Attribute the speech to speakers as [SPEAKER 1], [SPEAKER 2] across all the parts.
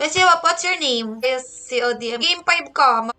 [SPEAKER 1] Kasi what's your name? Yes, CODM. Game 5 ka.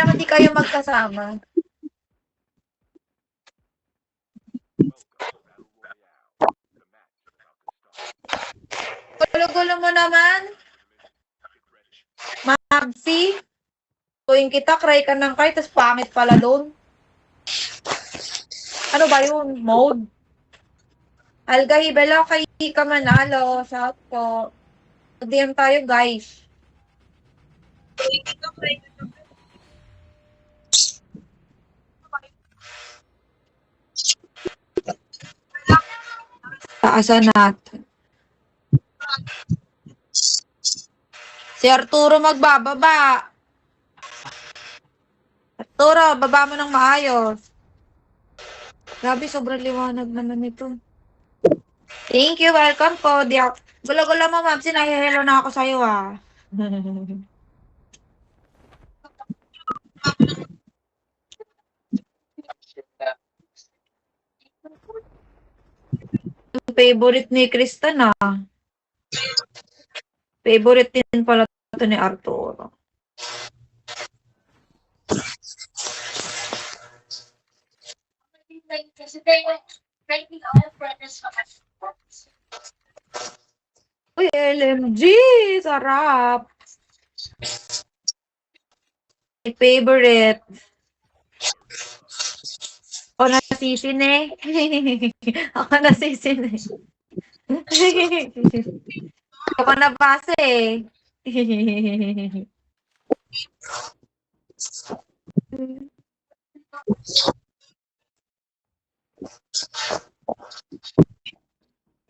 [SPEAKER 1] Alam, hindi kayo magkasama. Gulo-gulo mo naman. Magsi. Tuwing kita, cry ka ng cry, tapos pangit pala doon. Ano ba yun? Mode? Algahibela kay ka manalo. Shout po. DM tayo, guys. Taasan natin. Si Arturo magbababa. Arturo, baba mo ng maayos. Grabe, sobrang liwanag naman ito. Thank you, welcome po. Gulo-gulo mo, ma'am. Sinahihilo na ako sa'yo, ah. favorite ni Kristen, ah. Favorite din pala 'to ni Arturo. Uy, LMG! Sarap! My favorite. Ako nasisine. Ako nasisine. Ako nabasa eh.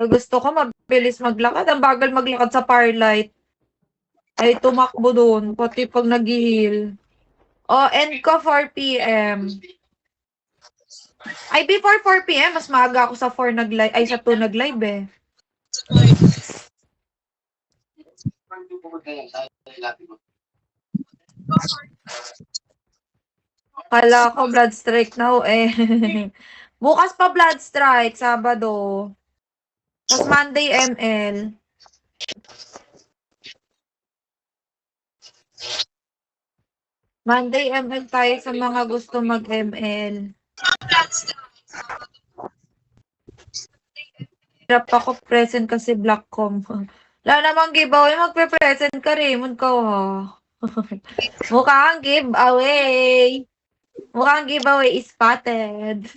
[SPEAKER 1] Gusto ko mabilis maglakad. Ang bagal maglakad sa Firelight. Ay tumakbo dun, pati pag nag-heal. Oh, end ko 4 PM. Ay, before 4 PM, mas maaga ako sa 4 nag-live, ay sa 2 nag-live eh. Kala ko Blood Strike now eh. Bukas pa Blood Strike, Sabado. Tapos Monday ML. Monday ML tayo sa mga gusto mag-ML. Hirap ako present kasi Blackcom. Wala namang giveaway, magpe-present ka Raymond ka ha. Mukhang giveaway. Mukhang giveaway is spotted.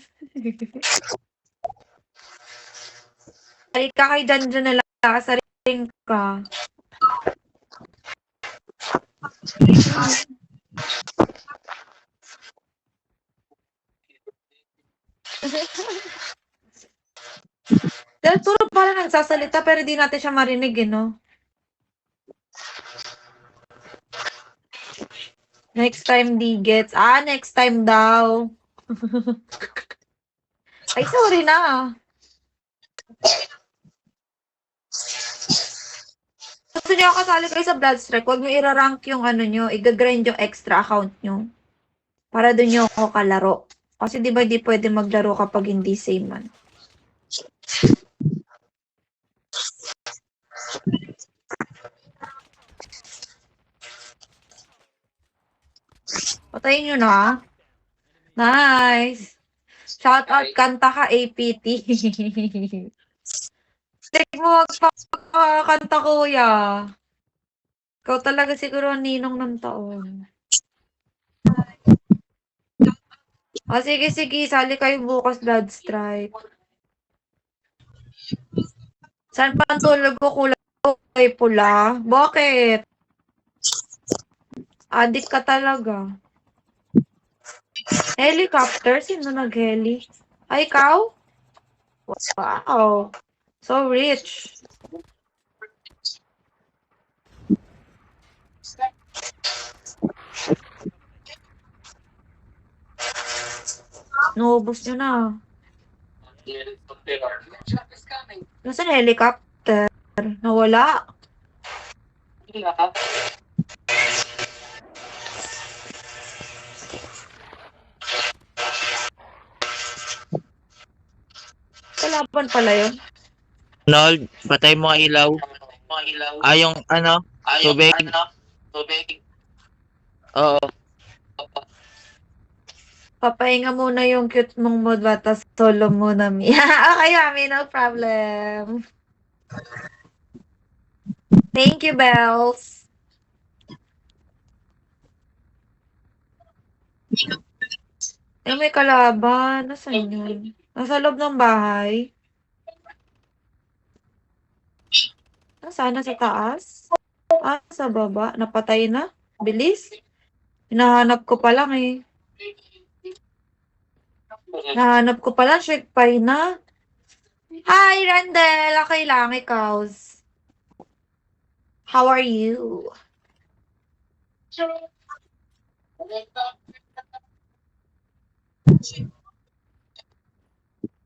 [SPEAKER 1] Halika kay Janjan na lang, sa ring ka. Pero Turo parang nagsasalita pero di natin siya marinig eh, no? Next time di gets. Next time daw. Ay, sorry na. Gusto niyo kasali kayo sa Bloodstrike, huwag niyo irarank yung ano niyo, i-grind yung extra account niyo. Para doon niyo ako kalaro. Kasi di ba di pwede maglaro kapag hindi same man. Patayin nyo na. Nice. Shout out kanta ka APT. Tik mo magpakanta kuya. Ikaw talaga siguro ang ninong ng taon. Sige, sige. Sali kayo bukas Blood Strike. Saan pa ang tulog ko kulay pula? Bakit? Adik ka talaga. Helicopter? Sino nag-heli? Ay, ikaw? Wow. So rich. Naubos nyo na. Nasaan helicopter? Nawala. Kalaban pala yun.
[SPEAKER 2] Nold, patay mo ang ilaw. Yung ano, tubig. Oo.
[SPEAKER 1] Papahinga muna yung cute mong mood batas solo muna mi. Okay, mami, no problem. Thank you, Bells. May kalaban. Nasaan yun? Nasa loob ng bahay. Nasaan? Nasa taas? Sa baba. Napatay na? Bilis? Hinahanap ko pa lang eh. Nahanap ko pala, shake pie na. Hi, Randel! Okay lang, ikaw. How are you?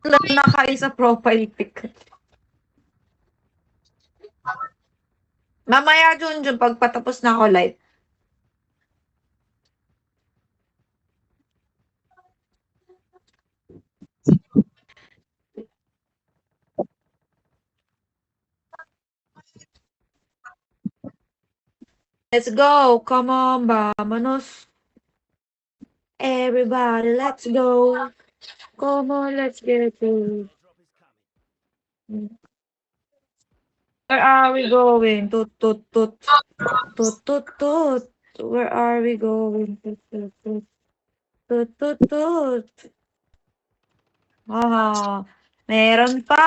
[SPEAKER 1] Na kayo sa profile pic. Mamaya, Junjun, pagpatapos na ako live. Let's go. Come on, vámonos. Everybody, let's go. Come on, let's get it. Where are we going? Toot, toot, toot. Toot, toot, toot. Where are we going? Toot, toot, toot. Toot, toot, toot. Ah, meron pa.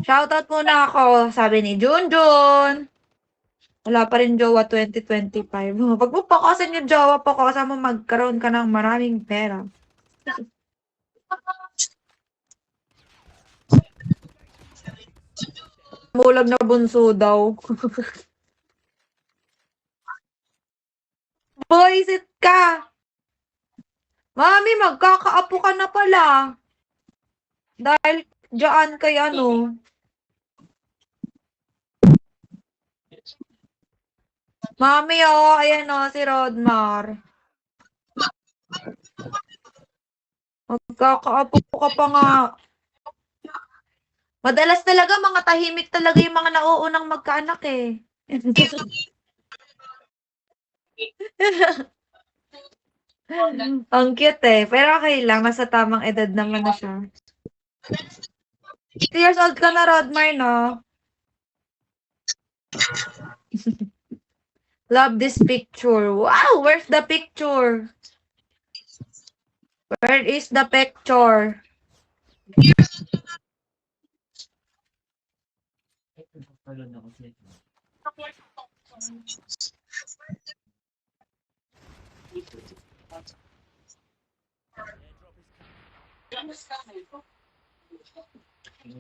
[SPEAKER 1] Shoutout muna ako, sabi ni Junjun. Wala pa rin jowa 2025. Pag mo pakasan yung jowa, pakasan mo magkaroon ka ng maraming pera. Mulag na bunso daw. Boysit ka! Mami, magkakaapo ka na pala. Dahil dyan kay ano. Mami, oh, ayan oh, si Rodmar. Magkakaapo ka pa nga. Madalas talaga, mga tahimik talaga yung mga nauunang magkaanak eh. Ang cute eh. Pero okay lang, nasa tamang edad naman na siya. 2 years old ka na, Rodmar, no? Love this picture. Wow, where's the picture? Where is the picture?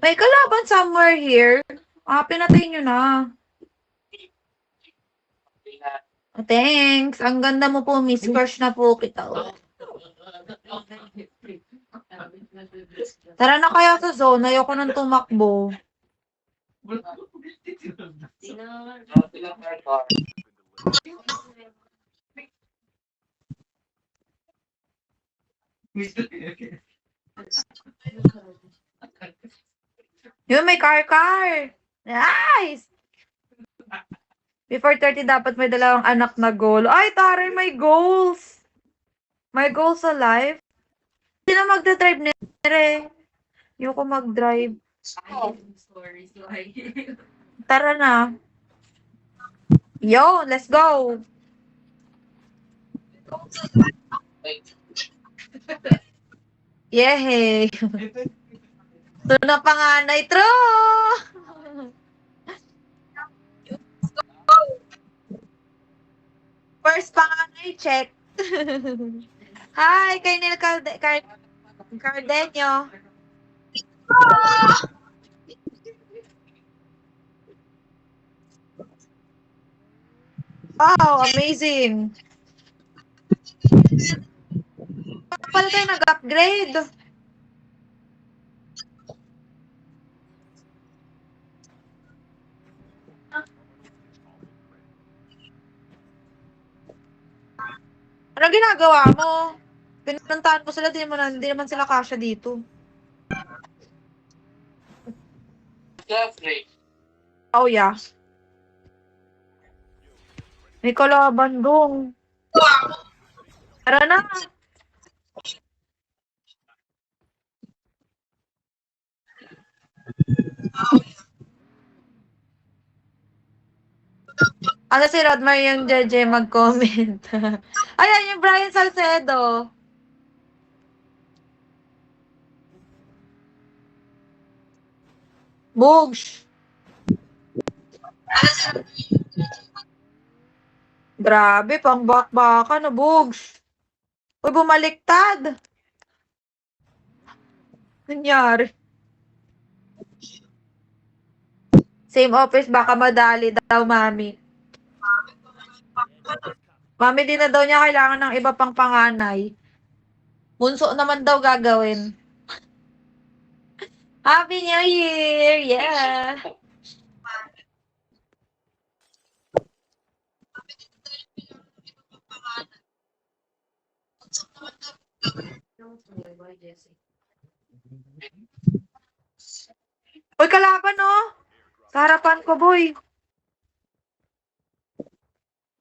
[SPEAKER 1] May kalaban somewhere here. Pinatay nyo na. Thanks. Ang ganda mo po, Miss. Crush na po kita. Tara na kaya sa zone. Ayoko nang tumakbo. Yun, may car. Nice! Before 30, dapat may dalawang anak na goal. Ay, taray, may goals! May goals sa life? Hindi na magdadrive ni Re. Ayoko mag-drive. Tara na. Yo, let's go! Yehey! Ito na panganay, true! First panganay, check. Hi, kay Neil Cardenio. Wow, amazing. Pala tayo nag-upgrade. Ano ginagawa mo? Pinuntahan mo sila, di naman sila kasya dito. Oh, yeah. May kalaban dong. Tara na. Ano si Rodmar yung JJ mag-comment? Ayan, yung Brian Salcedo. Bugs. Grabe, pang bakbaka na, Bugs. Uy, bumaliktad. Nangyari. Same office, baka madali daw, mami. Mami, di na daw niya kailangan ng iba pang panganay. Bunso naman daw gagawin. Happy New Year! Yeah! Uy, kalaban, no? Sa harapan ko, boy.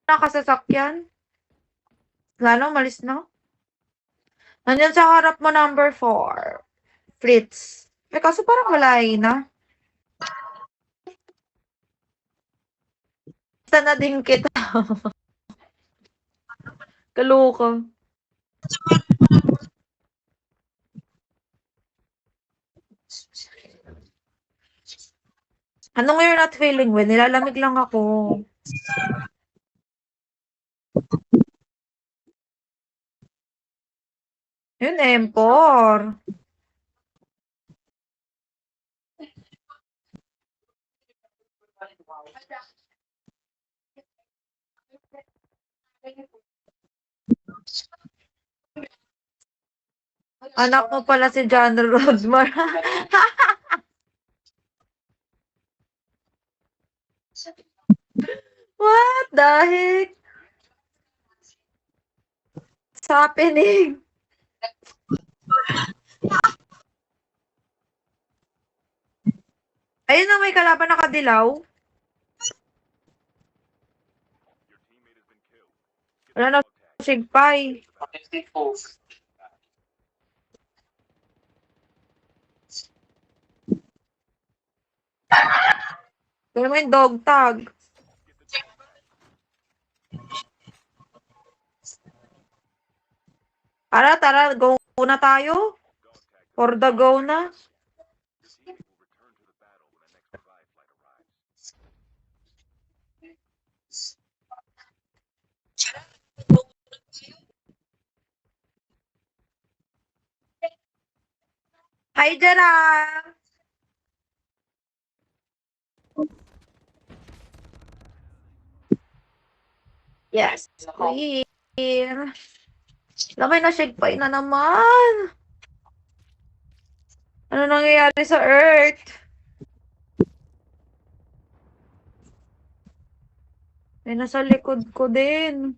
[SPEAKER 1] Nakasasakyan. Lalo, malis na. Nandyan sa harap mo, number 4. Fritz. Eh, kaso parang malayo na. Basta na din kita. Kaloka. Anong you're not feeling well? Nilalamig lang ako. Yun, Empor. Anak mo pala si John Rosmar. What the heck? What's happening? Ayun na, may kalaban nakadilaw. Wala na sigpay. Pero may dog tag. Tara, go na tayo. For the go na. Hi, Jara! Yes, queen. Lamay na sigpay na naman. Ano nangyayari sa Earth? May nasa likod ko din.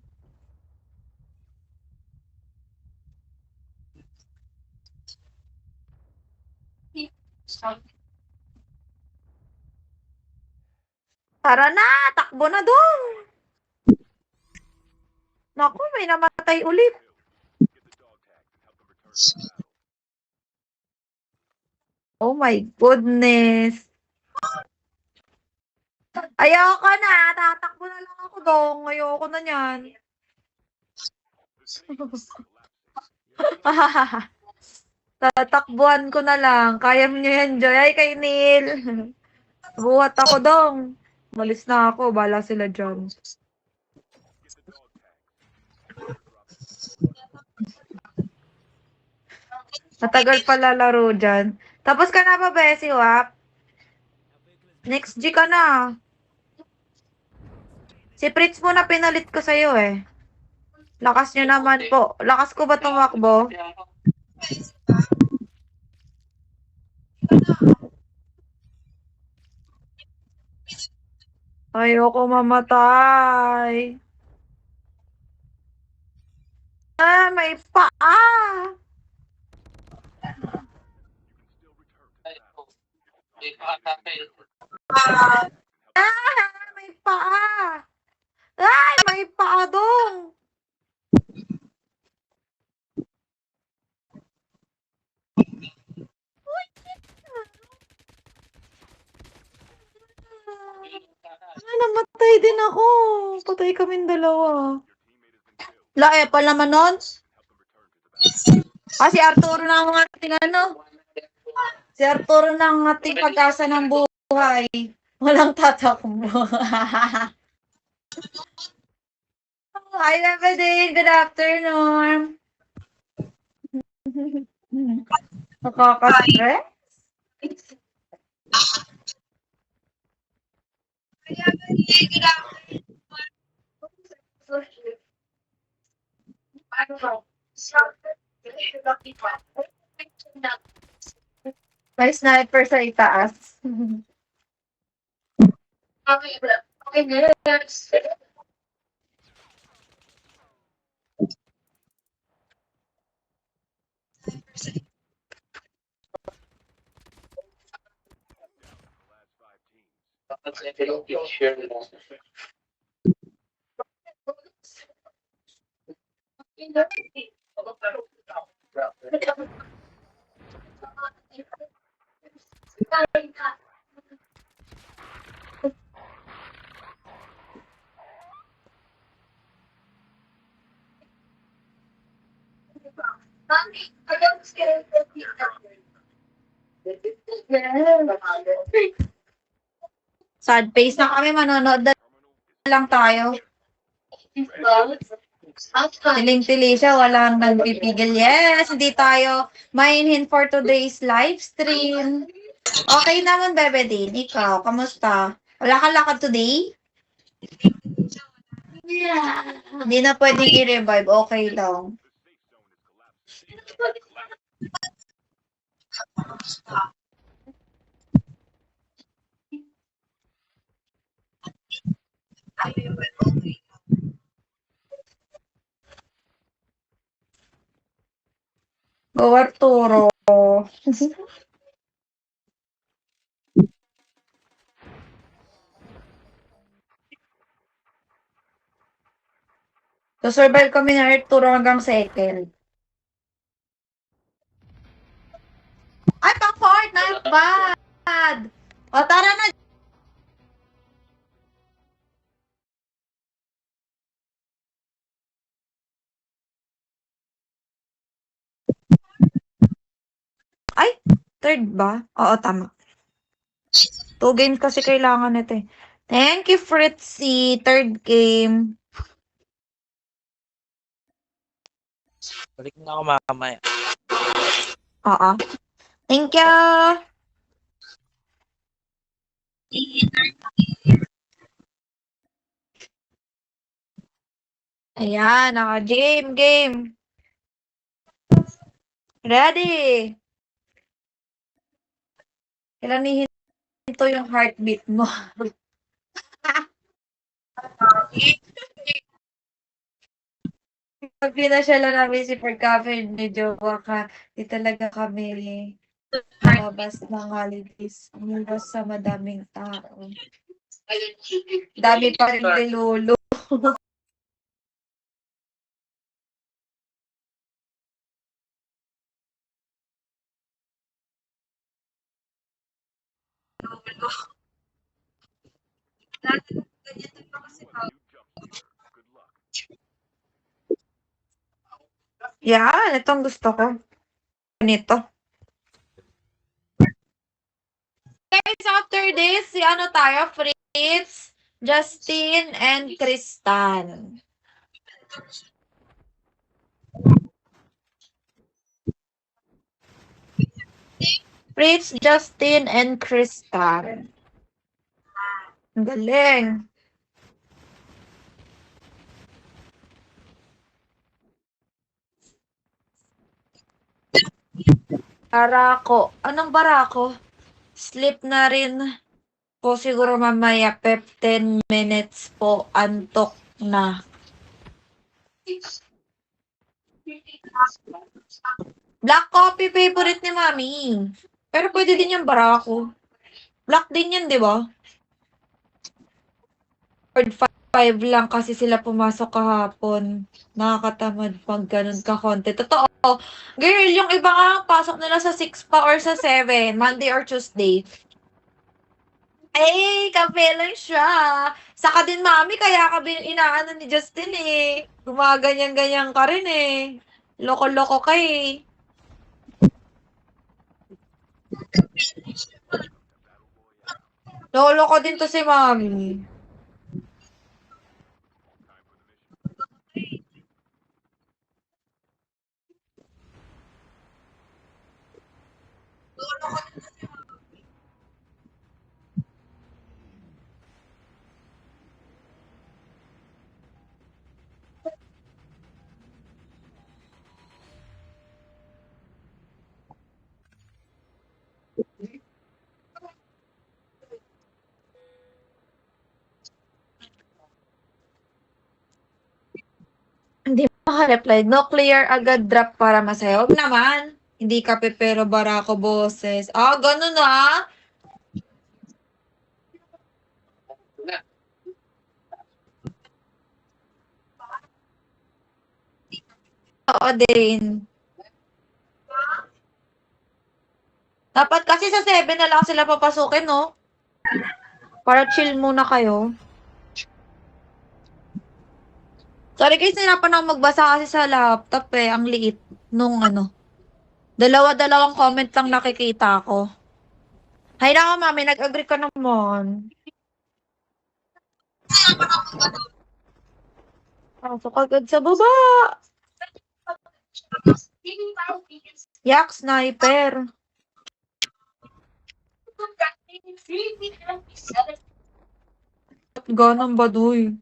[SPEAKER 1] Tara na! Takbo na dong! Naku, may namatay ulit. Oh my goodness. Ayoko na. Tatakbo na lang ako dong. Ayoko na niyan. Tatakbuhan ko na lang. Kaya niyo yan, Joy. Ay, kay Neil. Buhat ako dong. Malis na ako. Bala sila dyan. Matagal pala laro dyan. Tapos ka na ba, Bessie, Wap? Next G ka na. Si Fritz mo na pinalit ko sa'yo eh. Lakas nyo naman po. Lakas ko ba tumakbo? Ayoko mamatay. Ah, may paa. Ah, may paa. Ay, may paa dong. Ah, namatay din ako. Patay kaming dalawa. Lae pa naman nun. Ah, si Arturo na ang ating ano. Si Arturo na ang ating pag-asa ng buhay. Walang tatakbo. Hi, Levedin. Good afternoon. Nakaka-stress? May sniper sa itaas. Sad face na kami, manonood na lang tayo. Tiling-tili siya, walang nagpipigil. Yes, hindi tayo mainin for today's live stream. Okay naman, Bebe Din. Ikaw, kamusta? Wala ka lakad today? Hindi na pwedeng i-revive. Okay lang. Go Arturo. So, survive kami ni Arturo hanggang second. Ay, pang-fourth! Not bad! O, tara na! Ay, third ba? Oo, tama. 2 games kasi kailangan nito eh. Thank you, Fritzy. Third game.
[SPEAKER 2] Balik na ako mamaya.
[SPEAKER 1] Oo. Thank you. Ayan, game. Ready. Ilanihin ito yung heartbeat mo. Pag pinasyala namin si Per Cafe, medyo baka di talaga kami lumabas ng holidays. Lumabas sa madaming tao. Dami pa rin kay Lolo. Yan, itong gusto ko. Ganito. Guys, after this, si ano tayo? Fritz, Justin, and Kristan. Fritz, Justin, and Kristan. Ang galing. Barako. Anong barako? Sleep na rin po siguro mamaya. 15 minutes po. Antok na. Black coffee favorite ni Mami. Pero pwede din yung barako. Black din yan, di ba? 5 lang kasi sila pumasok kahapon. Nakakatamad pag ganun ka konti. Totoo. Girl, yung iba nga pasok nila sa 6 pa or sa 7. Monday or Tuesday. Ay, kape lang siya. Saka din Mami, kaya ka inaano ni Justin eh. Gumaganyan-ganyan ka rin eh. Loko-loko ka eh. Lolo din to si Mami. Hindi maka-reply. No clear agad drop para masaya. Huwag naman. Hindi ka pero barako boses. Ah, ganun ah. Oo din. Dapat kasi sa 7 na lang sila papasukin, no? Para chill muna kayo. Sorry guys, nahirapan ako magbasa kasi sa laptop eh. Ang liit nung ano. Dalawa-dalawang comment lang nakikita ko. Hay na mami, nag-agree ka naman. Pasok agad sa baba. Yak, sniper. Ganang baduy.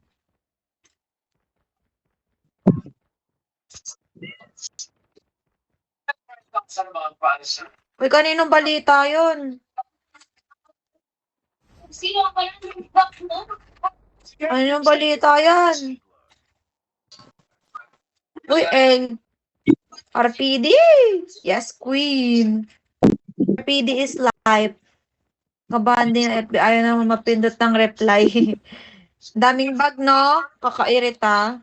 [SPEAKER 1] Uy, kaninong balita yun? Kaninong balita yan? Uy, RPD! Yes, queen. RPD is life. Kabahan din ng FBI. Ayaw naman mapindot ng reply. Daming bag, no? Kakairita.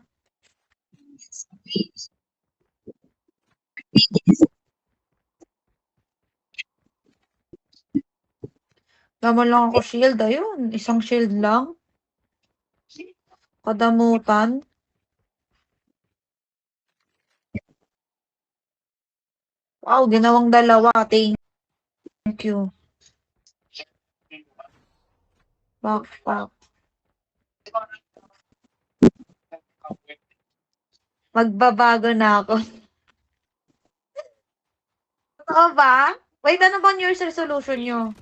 [SPEAKER 1] Laman lang ako shield. Ayun, isang shield lang. Kadamutan. Wow, ginawang dalawa. Thank you. Backpack. Magbabago na ako. Totoo ba? Wait, ano ba New Year's resolution nyo?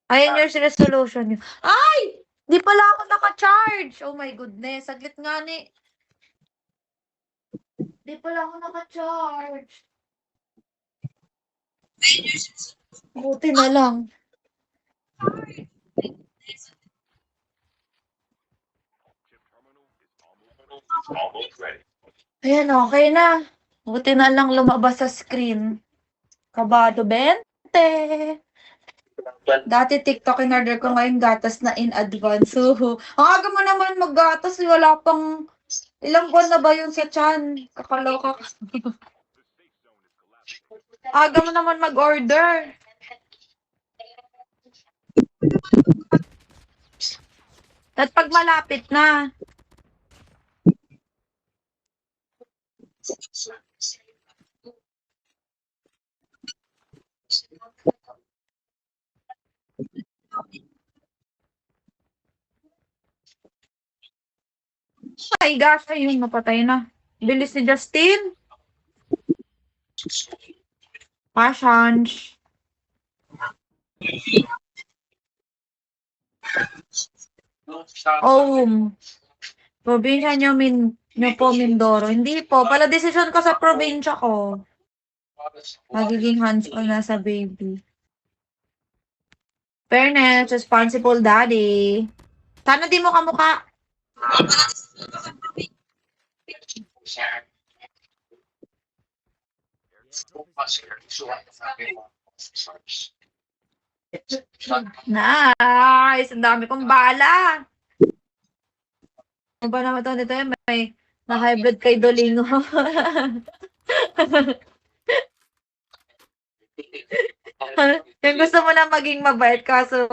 [SPEAKER 1] Ayun New Year's resolution nyo. Ay! Di pala ako naka-charge. Oh my goodness. Saglit nga ni. Di pala ako naka-charge. Buti na lang. Ayan, okay na. Buti na lang lumabas sa screen. Kabado 20. Dati TikTok in order ko ngayon gatas na in advance. So, ang aga mo naman maggatas. Wala pang ilang buwan na ba yun sa tiyan? Kakaloka ka. Aga mo naman mag-order. At pag malapit na. My gosh, ayun, napatay na. Bilis ni Justin. Passions. Oh, probinsya nyo po, Mindoro. Hindi po, pala desisyon ko sa probinsya ko. Magiging hands-on na sa baby. Fairness, responsible daddy. Sana di mo kamukha. Nice! Ang dami kong bala. Ano ba naman ito? Dito may na-hybrid kay Dolingo. Yung gusto mo na maging mabait kaso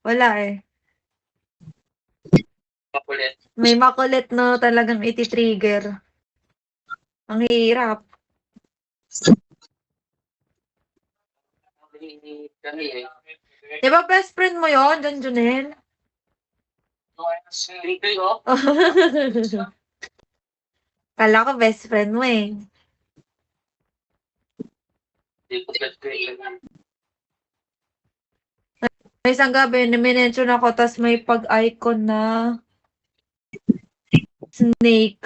[SPEAKER 1] wala eh. May makulit no talagang iti-trigger. Ang hirap. Di ba best friend mo yon, John Junel? Kala ko best friend mo eh. May isang gabi, minention ako, tas may pag-icon na snake.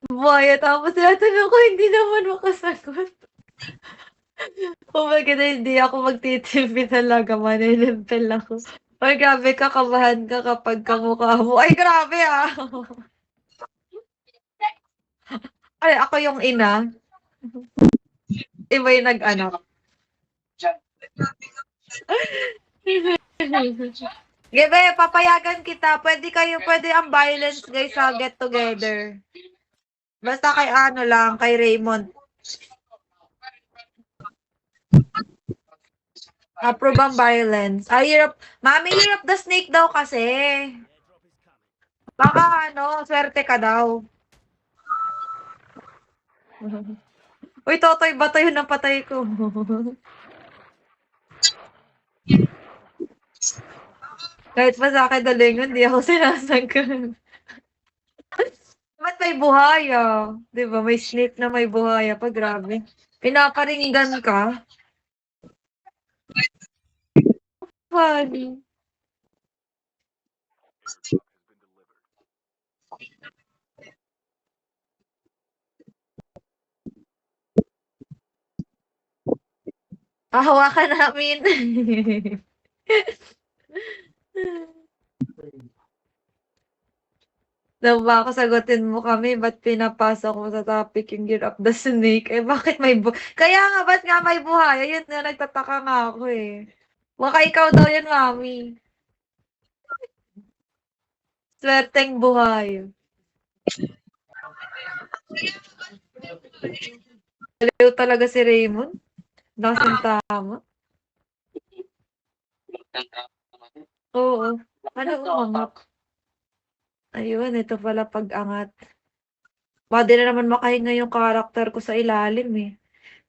[SPEAKER 1] Buhaya, tapos tinatanong ko, hindi naman makasagot. Oh my God, hindi ako magtitipi talaga, manilimpel ako. Ay, grabe, kakabahan ka kapag kamukha mo. Ay, grabe ah! Ay, ako yung ina. Iba yung nag-anak. Gebe, papayagan kita. Pwede ang violence guys sa get together. Basta kay ano lang, kay Raymond. Approve ang violence. Ay, Mami, Year of the Snake daw kasi. Baka swerte ka daw. Uy, Totoy, bato yun ang patay ko. Kahit pa sa akin dalingon, di ako sinasagkan. Ba't may buhaya? Di ba? May snake na may buhaya pa. Grabe. Pinaparingan ka? Funny. Hawakan namin. Daw ba ako sagutin mo kami, ba't pinapasok mo sa topic yung Year of the Snake? Eh, bakit may Kaya nga, ba't nga may buhaya? Yun na, nagtataka nga ako eh. Baka ikaw daw yan, mami. Swerteng buhaya. Baliw talaga si Raymond. Lasing tama. Oo. Ano umangat? Ayun, ito pala pag-angat. Di na naman makahinga yung karakter ko sa ilalim eh.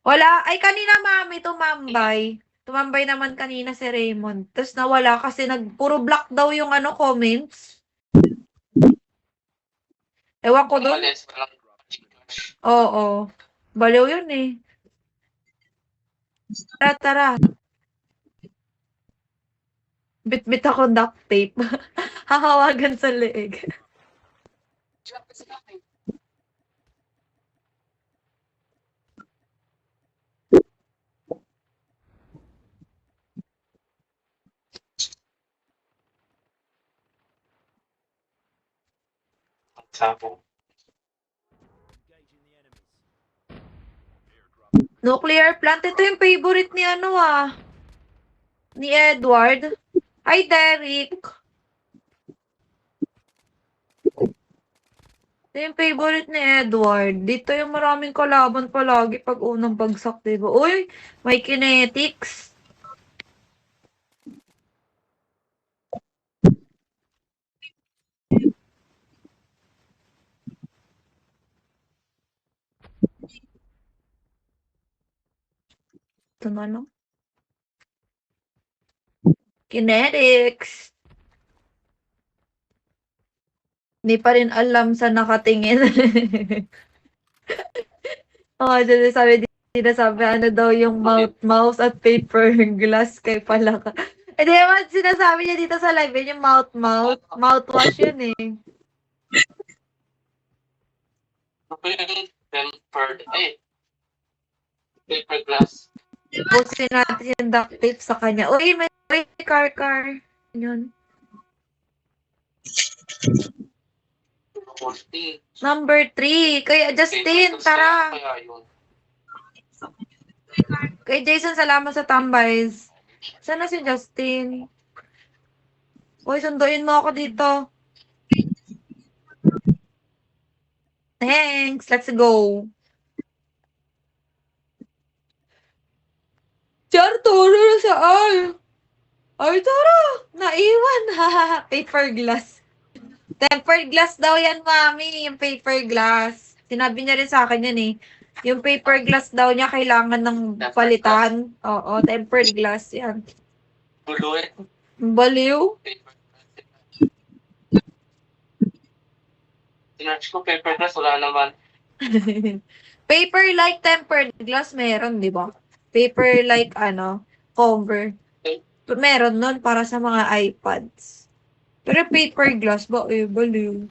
[SPEAKER 1] Wala. Ay, kanina mami, tumambay. Tumambay naman kanina si Raymond. Tapos nawala kasi puro black daw yung comments. Ewan ko doon. Oo. Baliw yun eh. Tara, tara. Bit-bit ako duct tape. Hahawagan sa leeg. Nuclear plant. Ito yung favorite ni ni Edward. Ay, Derek. Ito yung favorite ni Edward. Dito yung maraming kalaban palagi pag unang bagsak, diba? Uy, may kinetics. Ito na lang. Kinetics. Hindi pa rin alam sa nakatingin. Sabi, ano daw yung mouse at paper glass kay pala ka. Eh, di naman sinasabi niya dito sa live, yun yung mouthwash yun eh.
[SPEAKER 3] Paper glass.
[SPEAKER 1] Pusin natin yung duct tape sa kanya. Uy, may car. Yun.
[SPEAKER 3] 40.
[SPEAKER 1] Number 3. Kaya Justin, tara. Kay Jason, salamat sa tambays. Sana si Justin? Uy, sunduin mo ako dito. Thanks. Let's go. Char, turo na saan? Ay, tara. Naiwan. Paper glass. Tempered glass daw yan, mami. Yung paper glass. Sinabi niya rin sa akin yan eh. Yung paper glass daw niya kailangan ng palitan. Oo, tempered glass yan.
[SPEAKER 3] Gulo eh.
[SPEAKER 1] Baliw.
[SPEAKER 3] Sinerch ko paper glass, wala naman.
[SPEAKER 1] Paper like tempered glass meron, di ba? Paper like cover. Meron nun para sa mga iPads. Pero paper glass ba? Baliw.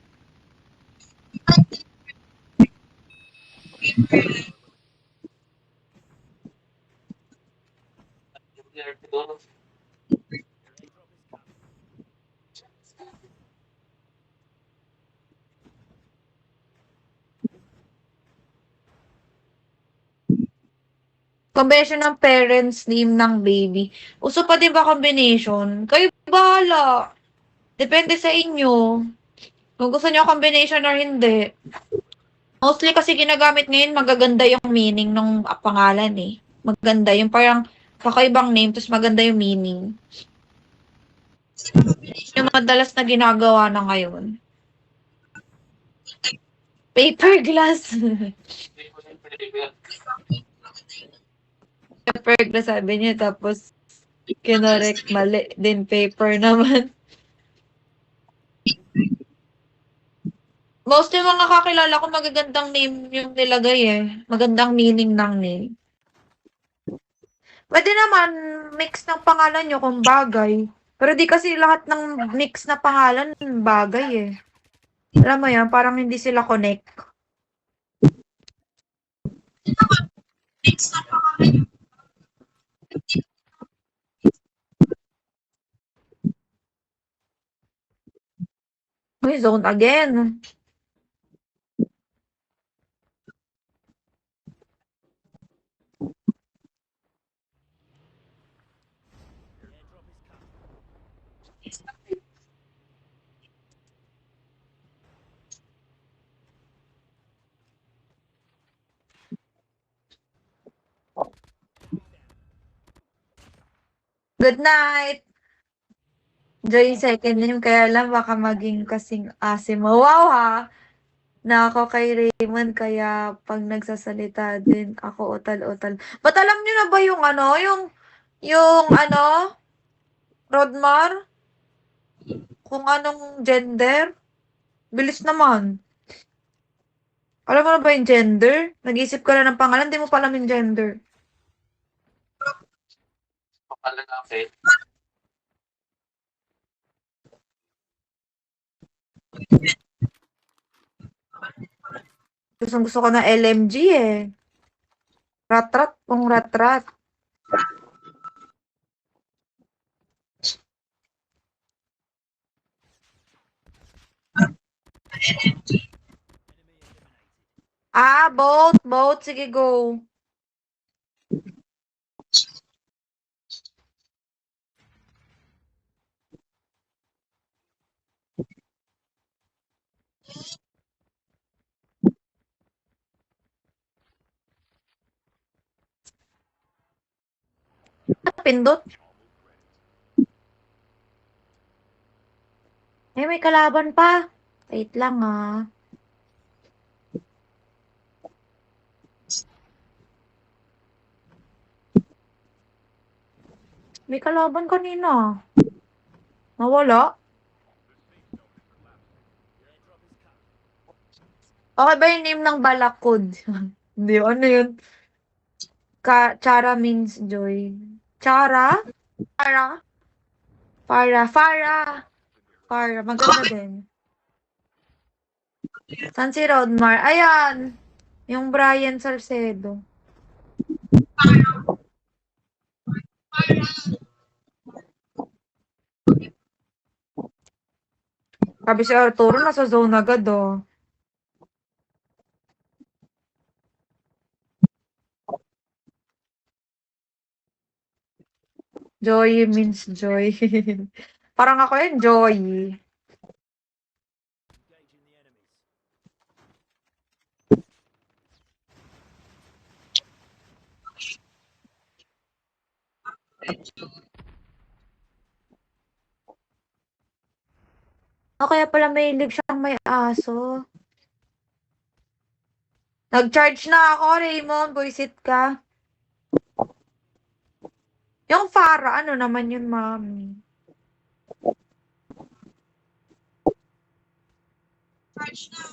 [SPEAKER 1] Combination ng parents name ng baby. Uso pa din ba combination? Kayo bahala. Depende sa inyo. Kung gusto niyo combination or hindi. Mostly kasi ginagamit ngayon magaganda yung meaning ng pangalan eh. Maganda yung parang kakaibang name tapos maganda yung meaning. Yung madalas na ginagawa na ngayon. Paper glass.
[SPEAKER 3] Hindi ko rin pwede.
[SPEAKER 1] Paper glass sabi niya tapos kinorek mali din paper naman. Mostly mga kakilala ko magagandang name yung nilagay eh. Magandang meaning ng name. Pwede naman mix ng pangalan nyo kung bagay. Pero di kasi lahat ng mix na pangalan bagay eh. Alam mo yan, parang hindi sila connect. Uy, zone again. Good night! Enjoy yung second name, kaya lang baka maging kasing asim mo. Wow ha! Na ako kay Raymond, kaya pag nagsasalita din ako utal-utal. Ba't alam niyo na ba yung ano, yung ano, Rodmar? Kung anong gender? Bilis naman. Alam mo na ba yung gender? Nag-isip ka na ng pangalan, di mo pa alam yung gender.
[SPEAKER 3] Papalalaki.
[SPEAKER 1] Gusto ko na LMG eh. Ratrat, pong ratrat. Ah, boat. Sige, go. Pindot. Eh, may kalaban pa. Wait lang ah. May kalaban kanina. Nawala. Okay ba yung name ng Balakod? Hindi, ano yun? Chara means joy. Chara? Farah. Maganda din. San si Rodmar? Ayan. Yung Brian Salcedo. Sabi si Arturo, nasa zone agad oh. Joy means joy. Parang ako yun, Joy. O kaya pala may live siyang may aso. Nag-charge na ako, Raymond. Buisit ka. Yung Farah, ano naman yun, mami?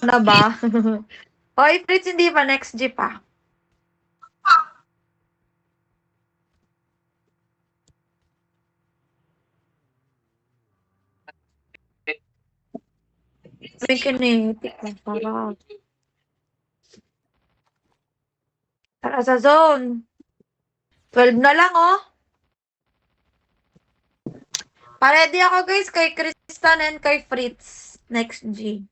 [SPEAKER 1] Ano ba? Hoy, Fritz, hindi pa. Next G pa. May kinetic na para. Tara sa zone. 12 na lang, oh. Paredy ako, guys, kay Kristan and kay Fritz. Next G.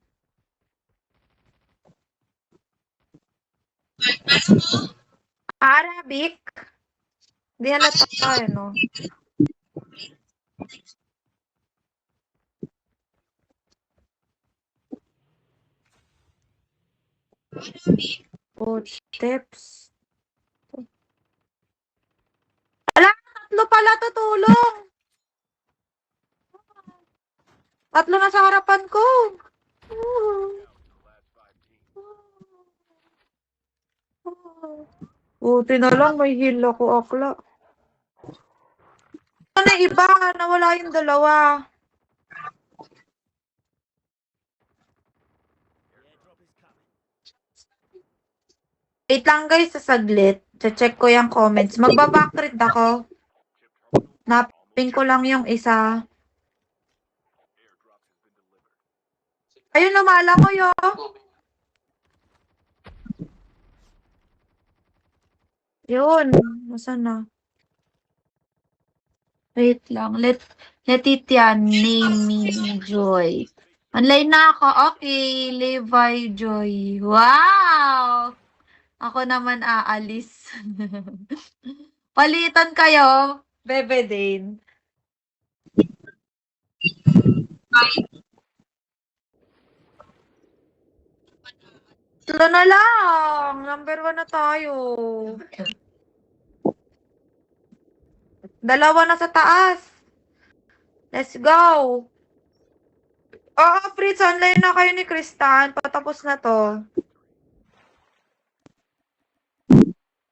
[SPEAKER 1] Arabic. Di halata tayo, no? Footsteps. Ala, tatlo pala tutulong. Tatlo na sa harapan ko. Buti na lang, may heal ako, akla. Ano na iba? Nawala yung dalawa. Wait lang guys, sa saglit. Check ko yung comments. Magbabackread ako. Napin ko lang yung isa. Ayun, lumalangoy oh. Yun. Masa na? Wait lang. Let it yan. Name me Joy. Online na ako. Okay. Levi Joy. Wow! Ako naman aalis. Palitan kayo. Bebe din. Tatlo na lang. Number 1 na tayo. Dalawa na sa taas. Let's go. Oo, Fritz. Online na kayo ni Kristan. Patapos na to.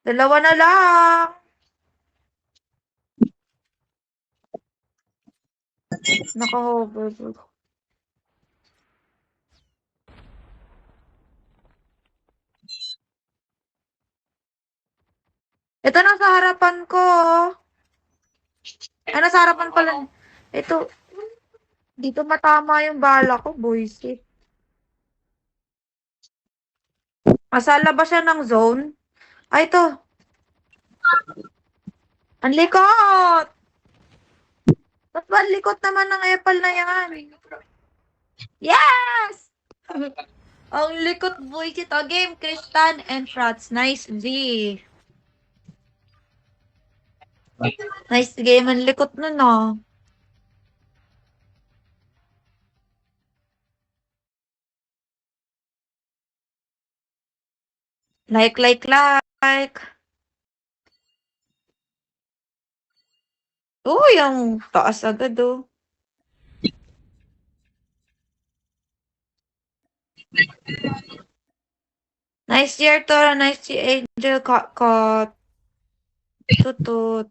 [SPEAKER 1] Dalawa na lang. Naka-hover. Ito na sa harapan ko. Ano sa harapan pala? Ito. Dito matama yung bala ko, boysit. Asa labas siya ng zone. Ay, ito. Ang likot! Ba't ba ang likot naman ng apple na yan? Yes! Ang likot, boysit. O, game, Kristan and Frats. Nice G. Nice game. Ang likot nun, no? Like. Uy, ang taas agad, oh. Nice year, Tora. Nice si Angel. Tutut.